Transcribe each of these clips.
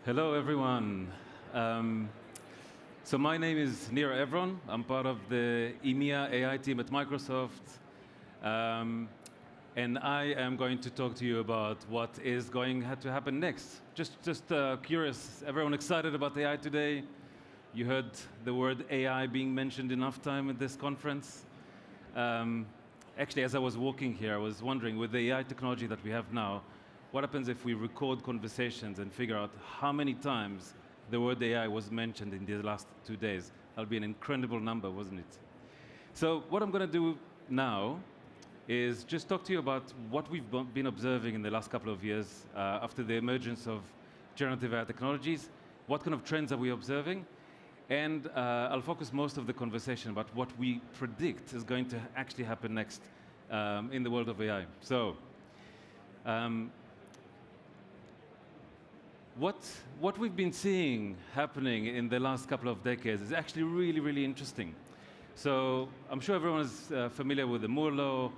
Hello, everyone. So my name is Nir Evron. I'm part of the EMEA AI team at Microsoft. And I am going to talk to you about what is going to happen next. Just curious, everyone excited about AI today? You heard the word AI being mentioned enough time at this conference? Actually, as I was walking here, I was wondering, with the AI technology that we have now, what happens if we record conversations and figure out how many times the word AI was mentioned in the last 2 days? That'll be an incredible number, wasn't it? So what I'm going to do now is just talk to you about what we've been observing in the last couple of years after the emergence of generative AI technologies. What kind of trends are we observing? And I'll focus most of the conversation about what we predict is going to actually happen next in the world of AI. So, what we've been seeing happening in the last couple of decades is actually really, really interesting. So I'm sure everyone is familiar with the Moore law,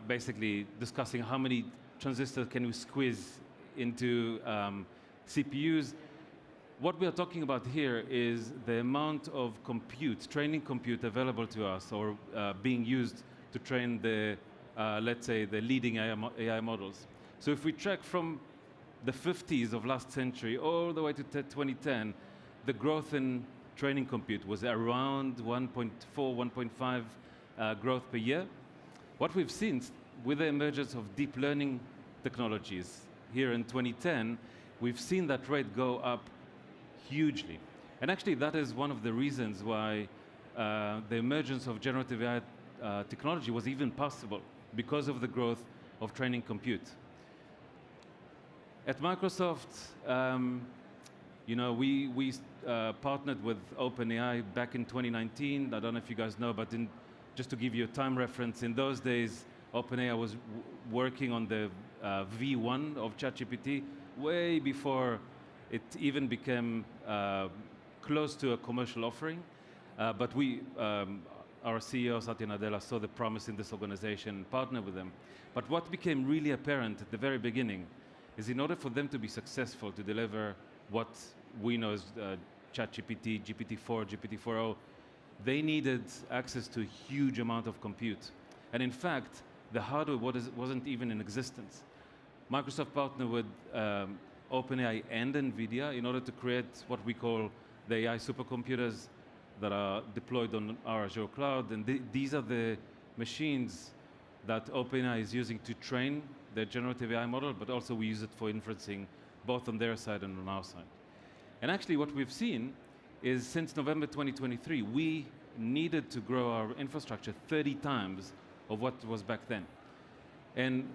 basically discussing how many transistors can we squeeze into CPUs. What we are talking about here is the amount of compute, training compute available to us or being used to train the, let's say, the leading AI models. So if we track from the 50s of last century all the way to 2010, the growth in training compute was around 1.4, 1.5 growth per year. What we've seen with the emergence of deep learning technologies here in 2010, we've seen that rate go up hugely. And actually, that is one of the reasons why the emergence of generative AI technology was even possible, because of the growth of training compute. At Microsoft, we partnered with OpenAI back in 2019. I don't know if you guys know, but just to give you a time reference, in those days, OpenAI was working on the V1 of ChatGPT way before it even became close to a commercial offering. But our CEO, Satya Nadella, saw the promise in this organization and partnered with them. But what became really apparent at the very beginning is, in order for them to be successful, to deliver what we know as ChatGPT, GPT-4, GPT-4o, they needed access to a huge amount of compute. And in fact, the hardware wasn't even in existence. Microsoft partnered with OpenAI and NVIDIA in order to create what we call the AI supercomputers that are deployed on our Azure cloud. And these are the machines that OpenAI is using to train the generative AI model, but also we use it for inferencing, both on their side and on our side. And actually what we've seen is, since November 2023, we needed to grow our infrastructure 30 times of what was back then. And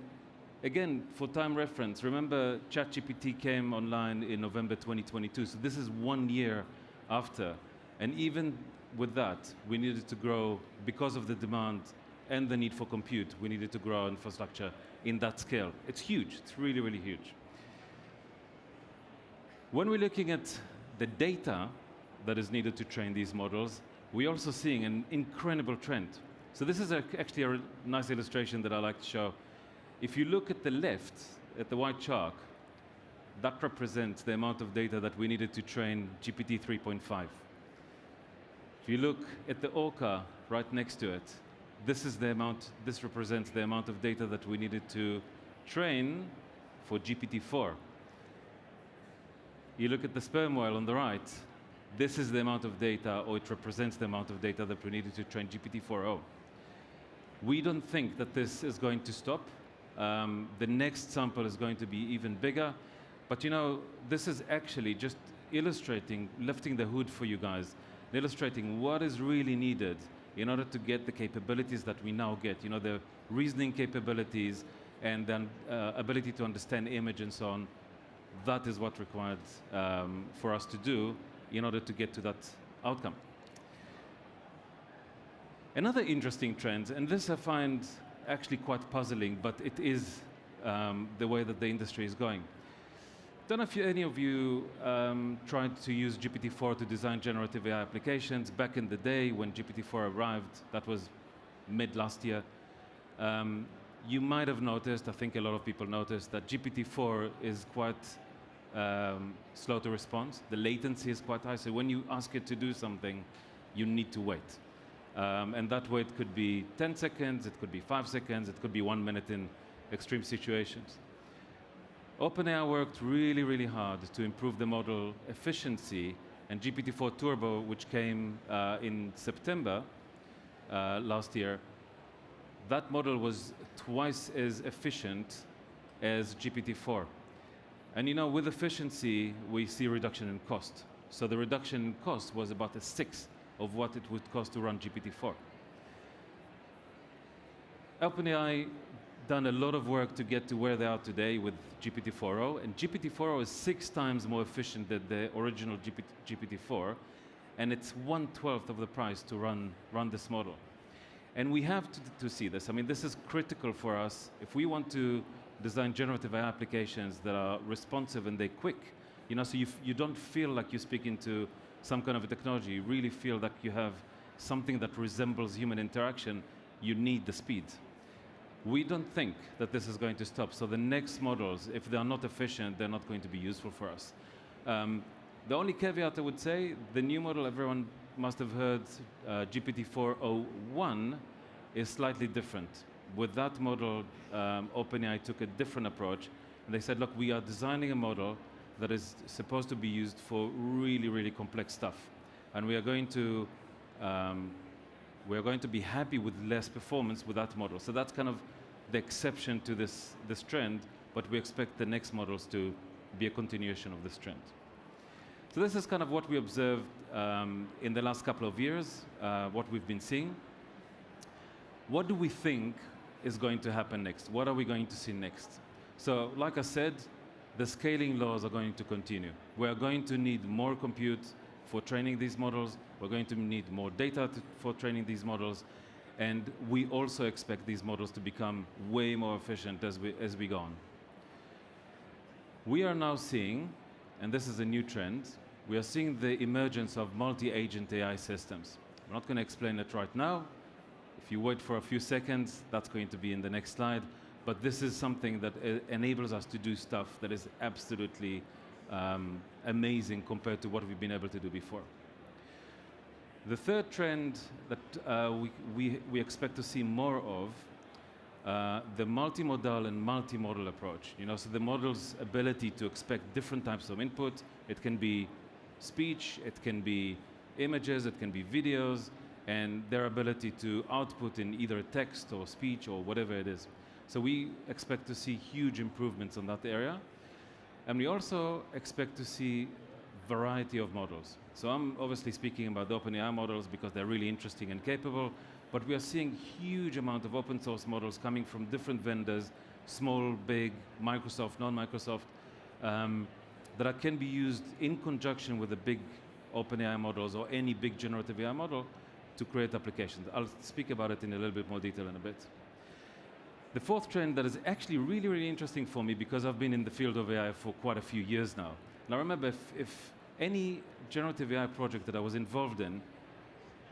again, for time reference, remember ChatGPT came online in November 2022, so this is 1 year after. And even with that, we needed to grow, because of the demand and the need for compute, we needed to grow our infrastructure in that scale. It's huge, it's really, really huge. When we're looking at the data that is needed to train these models, we're also seeing an incredible trend. So this is actually a nice illustration that I like to show. If you look at the left, at the white chart, that represents the amount of data that we needed to train GPT 3.5. If you look at the orca right next to it, this represents the amount of data that we needed to train for GPT-4. You look at the sperm whale on the right, this is the amount of data, or it represents the amount of data that we needed to train GPT-4o. We don't think that this is going to stop. The next sample is going to be even bigger. But this is actually just illustrating, lifting the hood for you guys, illustrating what is really needed in order to get the capabilities that we now get, the reasoning capabilities and then ability to understand image and so on. That is what required for us to do in order to get to that outcome. Another interesting trend, and this I find actually quite puzzling, but it is the way that the industry is going. Don't know if any of you tried to use GPT-4 to design generative AI applications. Back in the day when GPT-4 arrived, that was mid last year, you might have noticed, I think a lot of people noticed, that GPT-4 is quite slow to respond. The latency is quite high, so when you ask it to do something, you need to wait. And that wait could be 10 seconds, it could be 5 seconds, it could be 1 minute in extreme situations. OpenAI worked really, really hard to improve the model efficiency, and GPT-4 Turbo, which came in September last year, that model was twice as efficient as GPT-4. And you know, with efficiency, we see reduction in cost. So the reduction in cost was about a sixth of what it would cost to run GPT-4. OpenAI done a lot of work to get to where they are today with GPT-4o, and GPT-4o is 6 times more efficient than the original GPT-4, and it's 1/12 of the price to run this model. And we have to see this. I mean, this is critical for us. If we want to design generative AI applications that are responsive and they're quick, you know, so you don't feel like you're speaking to some kind of a technology, you really feel that you have something that resembles human interaction, you need the speed. We don't think that this is going to stop, so the next models, if they are not efficient, they're not going to be useful for us. The only caveat I would say, the new model everyone must have heard, GPT-4o1, is slightly different. With that model, OpenAI took a different approach, and they said, look, we are designing a model that is supposed to be used for really, really complex stuff. And we are going to be happy with less performance with that model. So that's kind of the exception to this trend, but we expect the next models to be a continuation of this trend. So this is kind of what we observed in the last couple of years, what we've been seeing. What do we think is going to happen next? What are we going to see next? So like I said, the scaling laws are going to continue. We are going to need more compute for training these models. We're going to need more data for training these models. And we also expect these models to become way more efficient as we go on. We are now seeing, and this is a new trend, we are seeing the emergence of multi-agent AI systems. I'm not going to explain it right now. If you wait for a few seconds, that's going to be in the next slide. But this is something that enables us to do stuff that is absolutely amazing compared to what we've been able to do before. The third trend that we expect to see more of, the multimodal and multimodal approach. You know, so the model's ability to expect different types of input. It can be speech, it can be images, it can be videos, and their ability to output in either text or speech or whatever it is. So we expect to see huge improvements on that area. And we also expect to see variety of models. So I'm obviously speaking about the OpenAI models because they're really interesting and capable, but we are seeing huge amount of open source models coming from different vendors, small, big, Microsoft, non-Microsoft, that can be used in conjunction with the big OpenAI models or any big generative AI model to create applications. I'll speak about it in a little bit more detail in a bit. The fourth trend that is actually really, really interesting for me because I've been in the field of AI for quite a few years now. And I remember if any generative AI project that I was involved in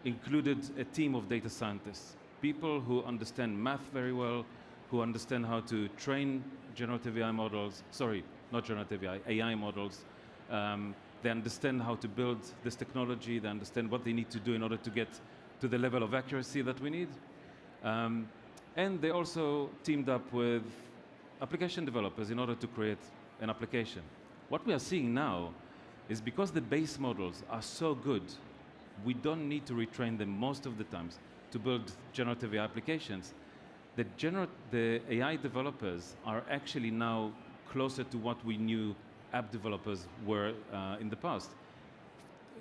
included a team of data scientists, people who understand math very well, who understand how to train generative AI models, sorry, not generative AI, AI models. They understand how to build this technology, they understand what they need to do in order to get to the level of accuracy that we need. And they also teamed up with application developers in order to create an application. What we are seeing now is because the base models are so good, we don't need to retrain them most of the times to build generative AI applications. The AI developers are actually now closer to what we knew app developers were in the past.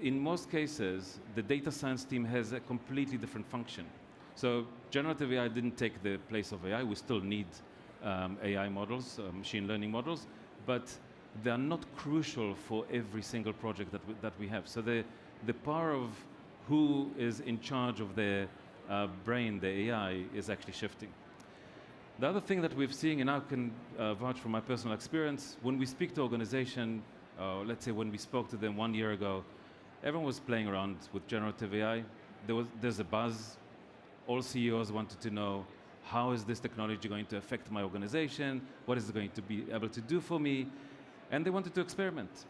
In most cases, the data science team has a completely different function. So generative AI didn't take the place of AI. We still need AI models, machine learning models, but they are not crucial for every single project that we have. So the power of who is in charge of the brain, the AI, is actually shifting. The other thing that we've seen, and I can vouch from my personal experience, when we speak to organization, let's say when we spoke to them 1 year ago, everyone was playing around with generative AI. There's a buzz. All CEOs wanted to know, how is this technology going to affect my organization? What is it going to be able to do for me? and they wanted to experiment.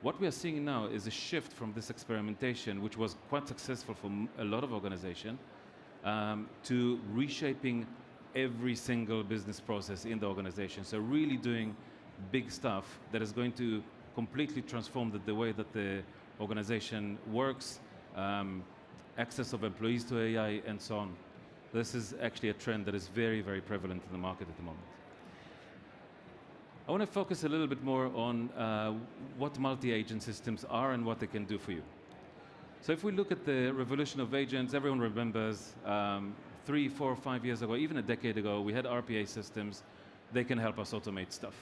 What we are seeing now is a shift from this experimentation, which was quite successful for a lot of organizations, to reshaping every single business process in the organization. So really doing big stuff that is going to completely transform the way that the organization works, access of employees to AI, and so on. This is actually a trend that is very, very prevalent in the market at the moment. I want to focus a little bit more on what multi-agent systems are and what they can do for you. So if we look at the revolution of agents, everyone remembers 3, 4, 5 years ago, even a decade ago, we had RPA systems. They can help us automate stuff.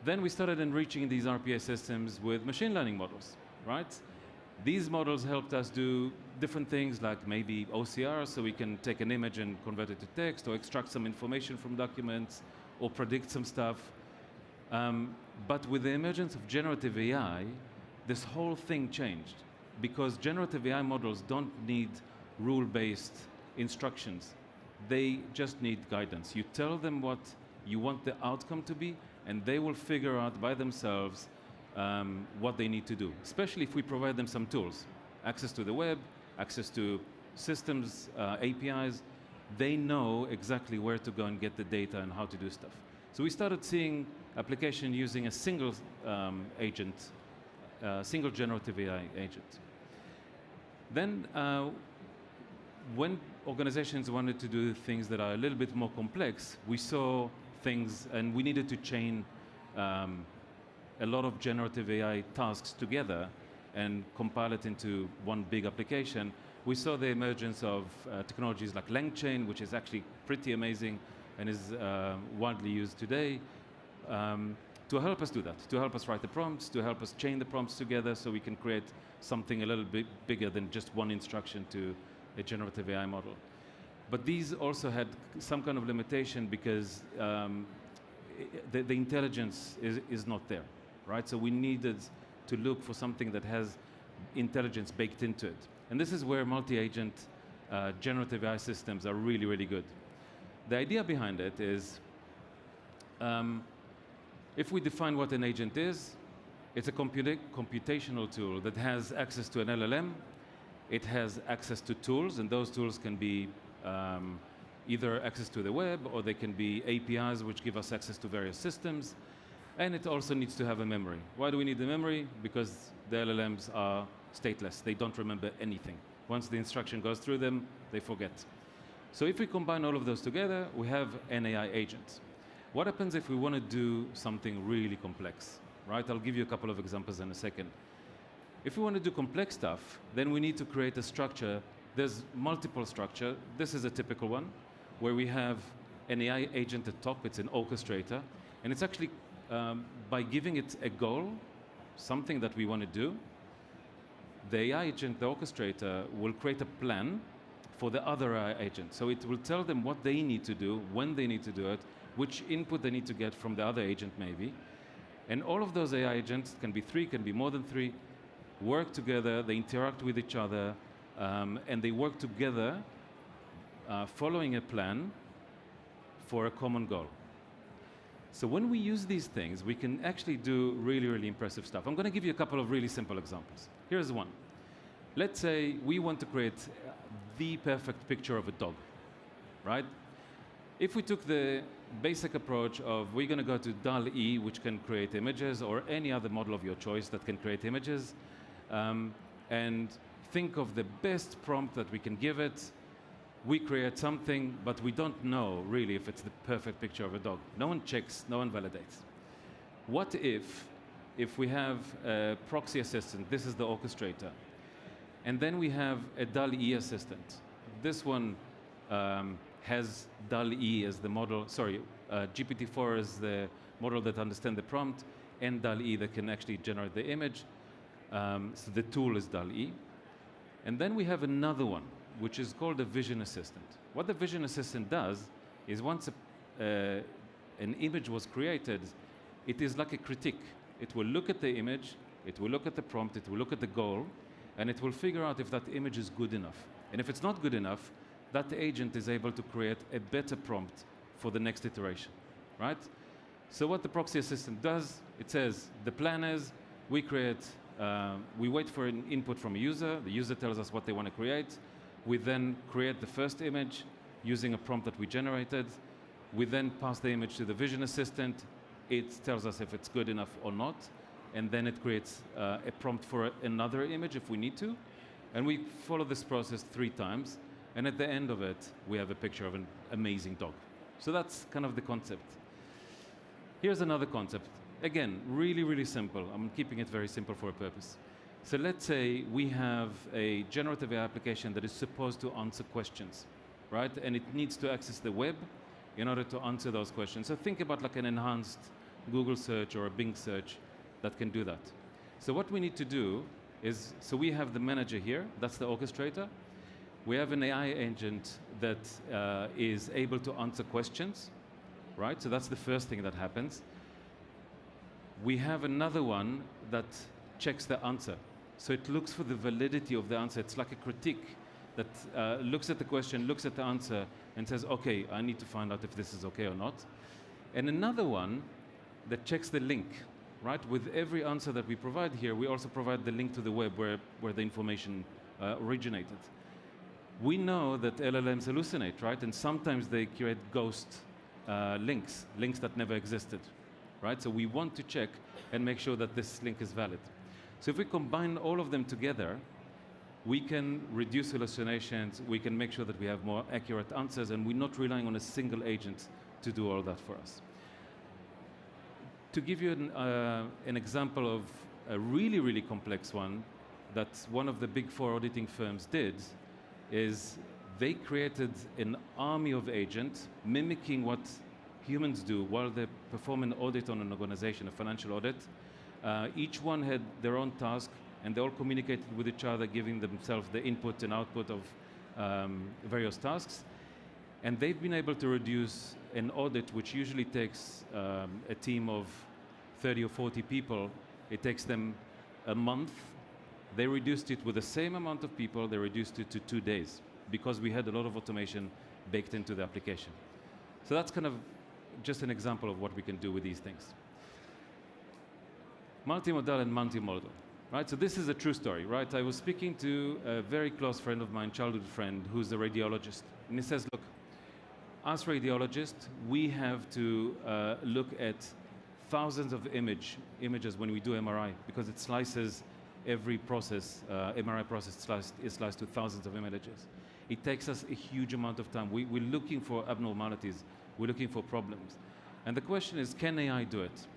Then we started enriching these RPA systems with machine learning models, right? These models helped us do different things like maybe OCR, so we can take an image and convert it to text, or extract some information from documents, or predict some stuff. But with the emergence of generative AI, this whole thing changed, because generative AI models don't need rule-based instructions. They just need guidance. You tell them what you want the outcome to be, and they will figure out by themselves what they need to do, especially if we provide them some tools. Access to the web, access to systems, APIs. They know exactly where to go and get the data and how to do stuff. So we started seeing application using a single agent, single generative AI agent. Then when organizations wanted to do things that are a little bit more complex, we saw things, and we needed to chain a lot of generative AI tasks together and compile it into one big application. We saw the emergence of technologies like LangChain, which is actually pretty amazing and is widely used today, to help us do that, to help us write the prompts, to help us chain the prompts together so we can create something a little bit bigger than just one instruction to a generative AI model. But these also had some kind of limitation because the intelligence is not there, right? So we needed to look for something that has intelligence baked into it. And this is where multi-agent generative AI systems are really, really good. The idea behind it is, if we define what an agent is, it's a computational tool that has access to an LLM. It has access to tools, and those tools can be either access to the web, or they can be APIs which give us access to various systems. And it also needs to have a memory. Why do we need the memory? Because the LLMs are stateless. They don't remember anything. Once the instruction goes through them, they forget. So if we combine all of those together, we have an AI agent. What happens if we want to do something really complex, right? I'll give you a couple of examples in a second. If we want to do complex stuff, then we need to create a structure. There's multiple structure. This is a typical one, where we have an AI agent at top. It's an orchestrator. And it's actually, by giving it a goal, something that we want to do, the AI agent, the orchestrator, will create a plan for the other AI agent. So it will tell them what they need to do, when they need to do it, which input they need to get from the other agent maybe. And all of those AI agents, can be 3, can be more than 3, work together, they interact with each other, and they work together following a plan for a common goal. So when we use these things, we can actually do really, really impressive stuff. I'm going to give you a couple of really simple examples. Here's one. Let's say we want to create the perfect picture of a dog, right? If we took the basic approach of we're going to go to DALL-E, which can create images, or any other model of your choice that can create images, and think of the best prompt that we can give it, we create something, but we don't know really if it's the perfect picture of a dog. No one checks, no one validates. What if we have a proxy assistant, this is the orchestrator, and then we have a DALL-E assistant. This one has DALL-E as the model, sorry, GPT-4 is the model that understands the prompt, and DALL-E that can actually generate the image. So the tool is DALL-E. And then we have another one, which is called a vision assistant. What the vision assistant does is once an image was created, it is like a critique. It will look at the image, it will look at the prompt, it will look at the goal, and it will figure out if that image is good enough. And if it's not good enough, that agent is able to create a better prompt for the next iteration, right? So what the proxy assistant does, it says the plan is we wait for an input from a user. The user tells us what they want to create. We then create the first image using a prompt that we generated. We then pass the image to the vision assistant. It tells us if it's good enough or not. And then it creates a prompt for another image if we need to. And we follow this process 3 times. And at the end of it, we have a picture of an amazing dog. So that's kind of the concept. Here's another concept. Again, really, really simple. I'm keeping it very simple for a purpose. So let's say we have a generative AI application that is supposed to answer questions, right? And it needs to access the web in order to answer those questions. So think about like an enhanced Google search or a Bing search that can do that. So what we need to do is, so we have the manager here, that's the orchestrator. We have an AI agent that is able to answer questions, right? So that's the first thing that happens. We have another one that checks the answer. So it looks for the validity of the answer. It's like a critique that looks at the question, looks at the answer, and says, okay, I need to find out if this is okay or not. And another one that checks the link, right? With every answer that we provide here, we also provide the link to the web where the information originated. We know that LLMs hallucinate, right? And sometimes they create ghost links that never existed, right? So we want to check and make sure that this link is valid. So if we combine all of them together, we can reduce hallucinations, we can make sure that we have more accurate answers, and we're not relying on a single agent to do all that for us. To give you an example of a really, really complex one that one of the big 4 auditing firms did, is they created an army of agents mimicking what humans do while they perform an audit on an organization, a financial audit. Each one had their own task, and they all communicated with each other, giving themselves the input and output of various tasks. And they've been able to reduce an audit, which usually takes a team of 30 or 40 people. It takes them a month. They reduced it with the same amount of people. They reduced it to 2 days because we had a lot of automation baked into the application. So that's kind of just an example of what we can do with these things. Multimodal and multimodal, right? So this is a true story, right? I was speaking to a very close friend of mine, childhood friend, who's a radiologist. And he says, look, us radiologists, we have to look at thousands of images when we do MRI, because it slices every process, MRI process is sliced to thousands of images. It takes us a huge amount of time. We're looking for abnormalities. We're looking for problems. And the question is, can AI do it?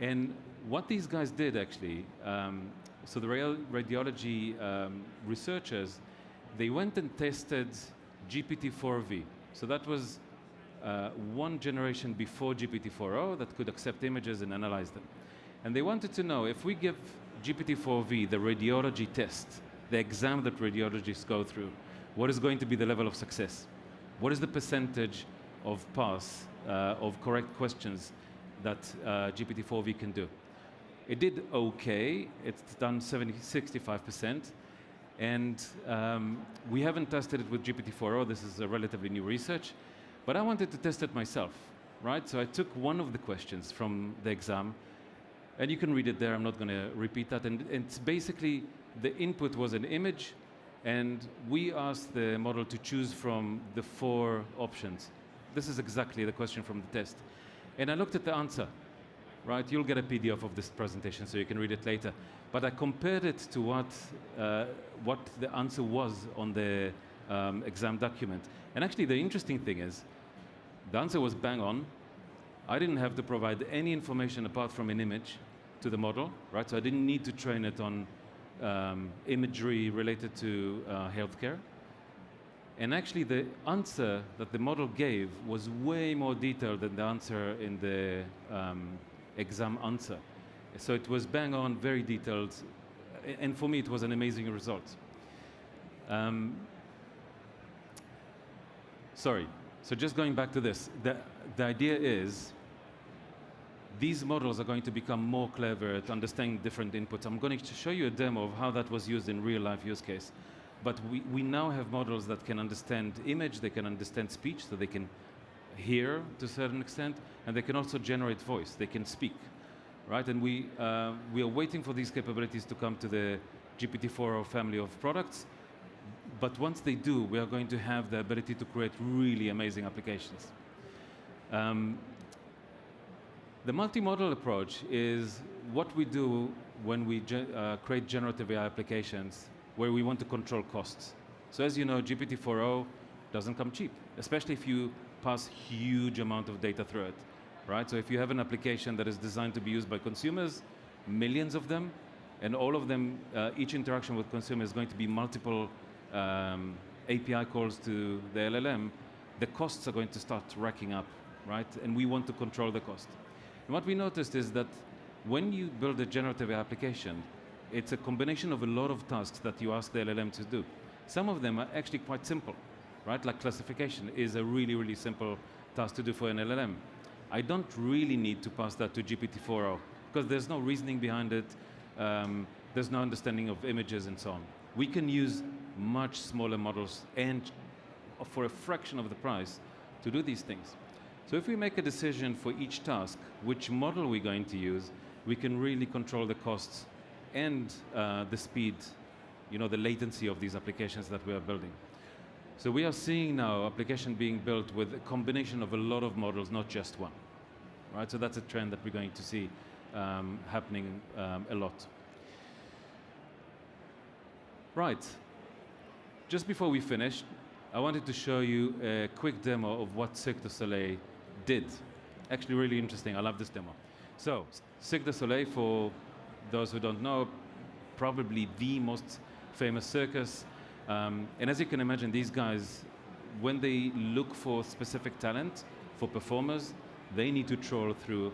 And what these guys did actually, so the radiology researchers, they went and tested GPT-4V. So that was one generation before GPT-4o that could accept images and analyze them. And they wanted to know, if we give GPT-4V the radiology test, the exam that radiologists go through, what is going to be the level of success? What is the percentage of pass, of correct questions that GPT-4V can do? It did okay. It's done 65%. And we haven't tested it with GPT-4o. This is a relatively new research. But I wanted to test it myself, right? So I took one of the questions from the exam, and you can read it there. I'm not going to repeat that. And it's basically, the input was an image, and we asked the model to choose from the 4 options. This is exactly the question from the test. And I looked at the answer, right? You'll get a PDF of this presentation so you can read it later. But I compared it to what the answer was on the exam document. And actually, the interesting thing is, the answer was bang on. I didn't have to provide any information apart from an image to the model, right? So I didn't need to train it on imagery related to healthcare. And actually, the answer that the model gave was way more detailed than the answer in the exam answer. So it was bang on, very detailed. And for me, it was an amazing result. Sorry. So just going back to this, the idea is these models are going to become more clever at understanding different inputs. I'm going to show you a demo of how that was used in real-life use case. But we now have models that can understand image, they can understand speech, so they can hear to a certain extent, and they can also generate voice. They can speak, right? And we are waiting for these capabilities to come to the GPT-4o family of products. But once they do, we are going to have the ability to create really amazing applications. The multimodal approach is what we do when we create generative AI applications where we want to control costs. So as you know, GPT-4o doesn't come cheap, especially if you pass huge amount of data through it, right? So if you have an application that is designed to be used by consumers, millions of them, and all of them, each interaction with consumer is going to be multiple API calls to the LLM, the costs are going to start racking up, right? And we want to control the cost. And what we noticed is that when you build a generative application, it's a combination of a lot of tasks that you ask the LLM to do. Some of them are actually quite simple, right? Like classification is a really, really simple task to do for an LLM. I don't really need to pass that to GPT-4o because there's no reasoning behind it. There's no understanding of images and so on. We can use much smaller models and for a fraction of the price to do these things. So if we make a decision for each task, which model we're going to use, we can really control the costs and the speed, you know, the latency of these applications that we are building. So we are seeing now application being built with a combination of a lot of models, not just one, right? So that's a trend that we're going to see happening a lot. Right. Just before we finish, I wanted to show you a quick demo of what Cirque du Soleil did. Actually, really interesting. I love this demo. So, Cirque du Soleil, for those who don't know, probably the most famous circus. And as you can imagine, these guys, when they look for specific talent, for performers, they need to troll through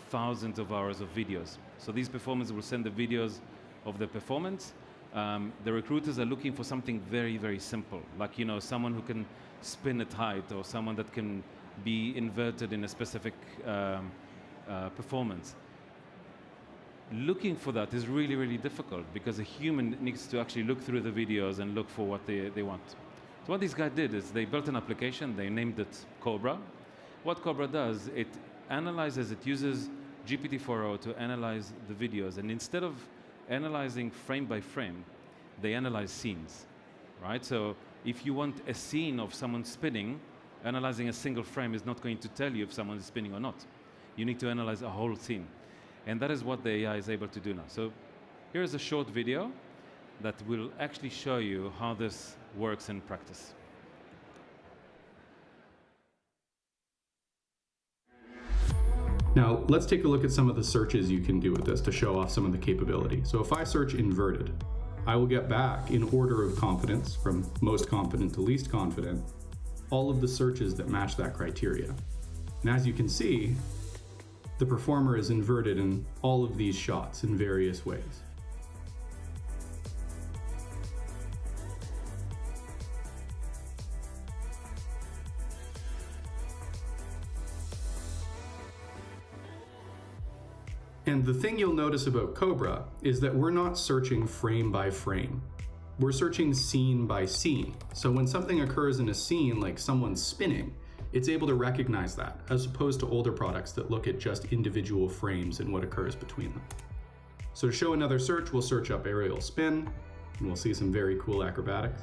thousands of hours of videos. So these performers will send the videos of the performance. The recruiters are looking for something very, very simple, like, you know, someone who can spin at height or someone that can be inverted in a specific performance. Looking for that is really, really difficult because a human needs to actually look through the videos and look for what they want. So what these guys did is they built an application, they named it Cobra. What Cobra does, it analyzes, it uses GPT-4o to analyze the videos, and instead of analyzing frame by frame, they analyze scenes, right? So if you want a scene of someone spinning, analyzing a single frame is not going to tell you if someone is spinning or not. You need to analyze a whole scene. And that is what the AI is able to do now. So here's a short video that will actually show you how this works in practice. Now, let's take a look at some of the searches you can do with this to show off some of the capability. So if I search inverted, I will get back in order of confidence, from most confident to least confident, all of the searches that match that criteria. And as you can see, the performer is inverted in all of these shots in various ways. And the thing you'll notice about Cobra is that we're not searching frame by frame. We're searching scene by scene. So when something occurs in a scene, like someone spinning, it's able to recognize that, as opposed to older products that look at just individual frames and what occurs between them. So to show another search, we'll search up aerial spin, and we'll see some very cool acrobatics.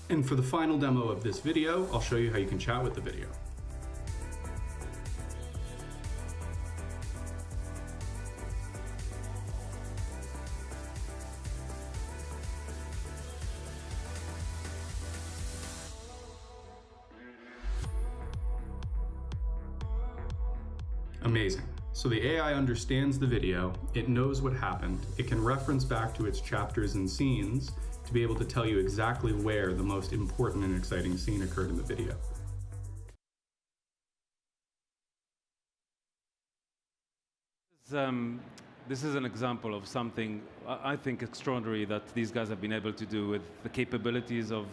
And for the final demo of this video, I'll show you how you can chat with the video. Amazing. So the AI understands the video, it knows what happened, it can reference back to its chapters and scenes to be able to tell you exactly where the most important and exciting scene occurred in the video. This is an example of something I think extraordinary that these guys have been able to do with the capabilities of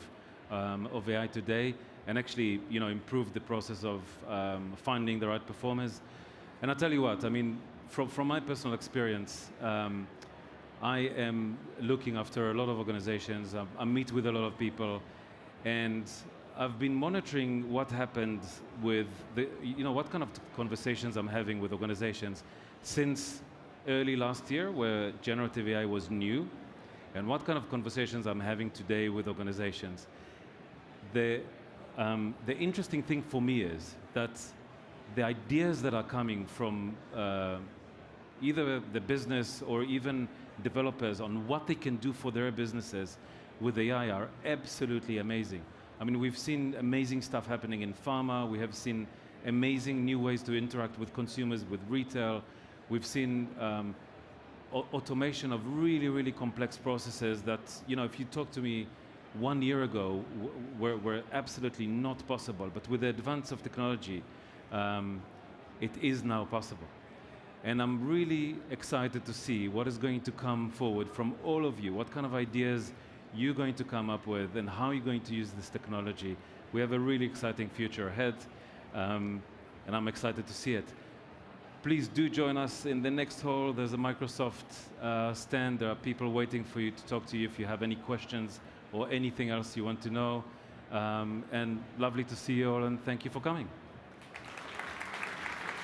AI today, and actually, you know, improve the process of finding the right performers. And I'll tell you what, I mean, from my personal experience, I am looking after a lot of organizations. I meet with a lot of people, and I've been monitoring what happened with what kind of conversations I'm having with organizations since early last year, where generative AI was new, and what kind of conversations I'm having today with organizations. The interesting thing for me is that the ideas that are coming from either the business or even developers on what they can do for their businesses with AI are absolutely amazing. I mean, we've seen amazing stuff happening in pharma. We have seen amazing new ways to interact with consumers, with retail. We've seen automation of really, really complex processes that, if you talk to me 1 year ago, were absolutely not possible. But with the advance of technology, it is now possible. And I'm really excited to see what is going to come forward from all of you, what kind of ideas you're going to come up with and how you're going to use this technology. We have a really exciting future ahead, and I'm excited to see it. Please do join us in the next hall. There's a Microsoft stand. There are people waiting for you to talk to you if you have any questions or anything else you want to know. And lovely to see you all, and thank you for coming.